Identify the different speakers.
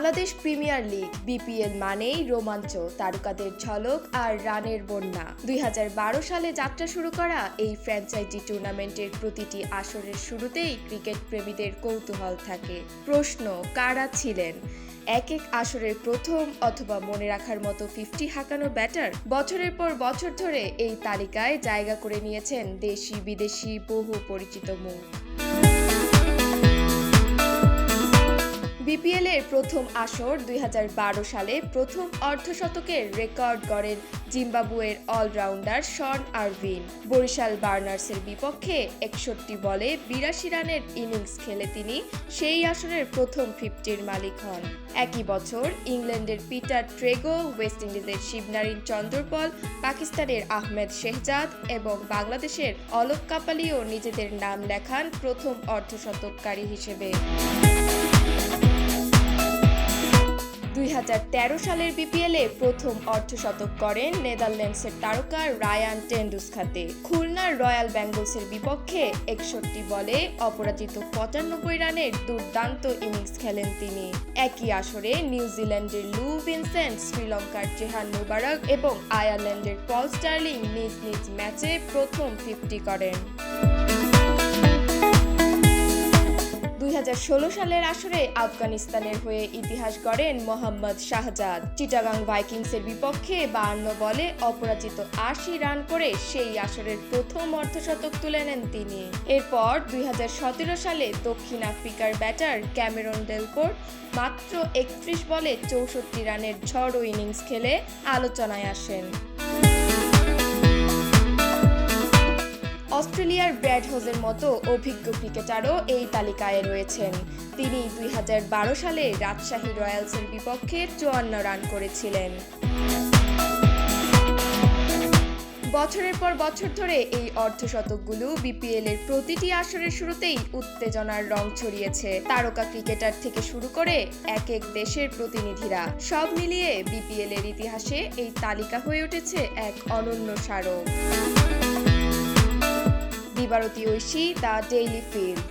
Speaker 1: Bangladesh premier league BPL মানেই রোমাঞ্চ, তারকাদের ঝলক আর রানের বন্যা। 2012 সালে যাত্রা শুরু করা এই ফ্র্যাঞ্চাইজি টুর্নামেন্টের প্রতিটি আসরের শুরুতেই ক্রিকেট প্রেমীদের কৌতূহল থাকে। প্রশ্ন, কারা ছিলেন এক আসরের প্রথম অথবা মনে রাখার মতো 50 হাঁকানো ব্যাটার? বছরের পর বছর ধরে এই তালিকায় জায়গা করে নিয়েছেন দেশি বিদেশি বহু পরিচিত মুখ। বিপিএল এর প্রথম আসর 2012 সালে প্রথম অর্ধশতকের রেকর্ড গড়েন জিম্বাবুয়ের অলরাউন্ডার শন আরভিন। বরিশাল বার্নার্সের বিপক্ষে 61 বলে 82 রানের ইনিংস খেলে তিনি সেই আসরের প্রথম 50-র মালিক হন। একই বছর ইংল্যান্ডের পিটার ট্রেগো, ওয়েস্ট ইন্ডিজের শিবনারিন চন্দ্রপল, পাকিস্তানের আহমেদ শেহজাদ এবং বাংলাদেশের অলোক কাপালিও নিজেদের নাম লেখান প্রথম অর্ধশতককারী হিসেবে। 2013 সালের বিপিএলে প্রথম অর্ধশতক করেন নেদারল্যান্ডসের তারকা রায়ান টেন্ডুলস্কাতে। খুলনার রয়্যাল বেঙ্গলসের বিপক্ষে 61 বলে অপরাজিত 95 রানের দুর্দান্ত ইনিংস খেলেন তিনি। একই আসরে নিউজিল্যান্ডের লু ভিনসেন্ট, শ্রীলঙ্কার জেহান মুবারক এবং আয়ারল্যান্ডের পল স্টার্লিং নিজ নিজ ম্যাচে প্রথম 50 করেন। 2016 সালের আসরে আফগানিস্তানের হয়ে ইতিহাস গড়েন মোহাম্মদ শাহজাদ। চিটাগাং ভাইকিংসের বিপক্ষে 52 বলে অপরাজিত 80 রান করে সেই আসরের প্রথম অর্ধশতক তুলে নেন তিনি। এরপর 2017 সালে দক্ষিণ আফ্রিকার ব্যাটার ক্যামেরন ডেলপোর্ট মাত্র 31 বলে 64 রানের ঝড়ো ইনিংস খেলে আলোচনায় আসেন। অস্ট্রেলিয়ার ব্র্যাড হোজের মতো অভিজ্ঞ ক্রিকেটারও এই তালিকায় রয়েছেন। তিনি 2012 সালে রাজশাহী রয়্যালসের বিপক্ষে 54 রান করেছিলেন। বছরের পর বছর ধরে এই অর্ধশতকগুলো বিপিএল এর প্রতিটি আসরের শুরুতেই উত্তেজনার রং ছড়িয়েছে। তারকা ক্রিকেটার থেকে শুরু করে এক এক দেশের প্রতিনিধিরা, সব মিলিয়ে বিপিএল এর ইতিহাসে এই তালিকা হয়ে উঠেছে এক অনন্য স্মারক। দিবারতী ঐশী, দ্য ডেইলি ফিল্ড।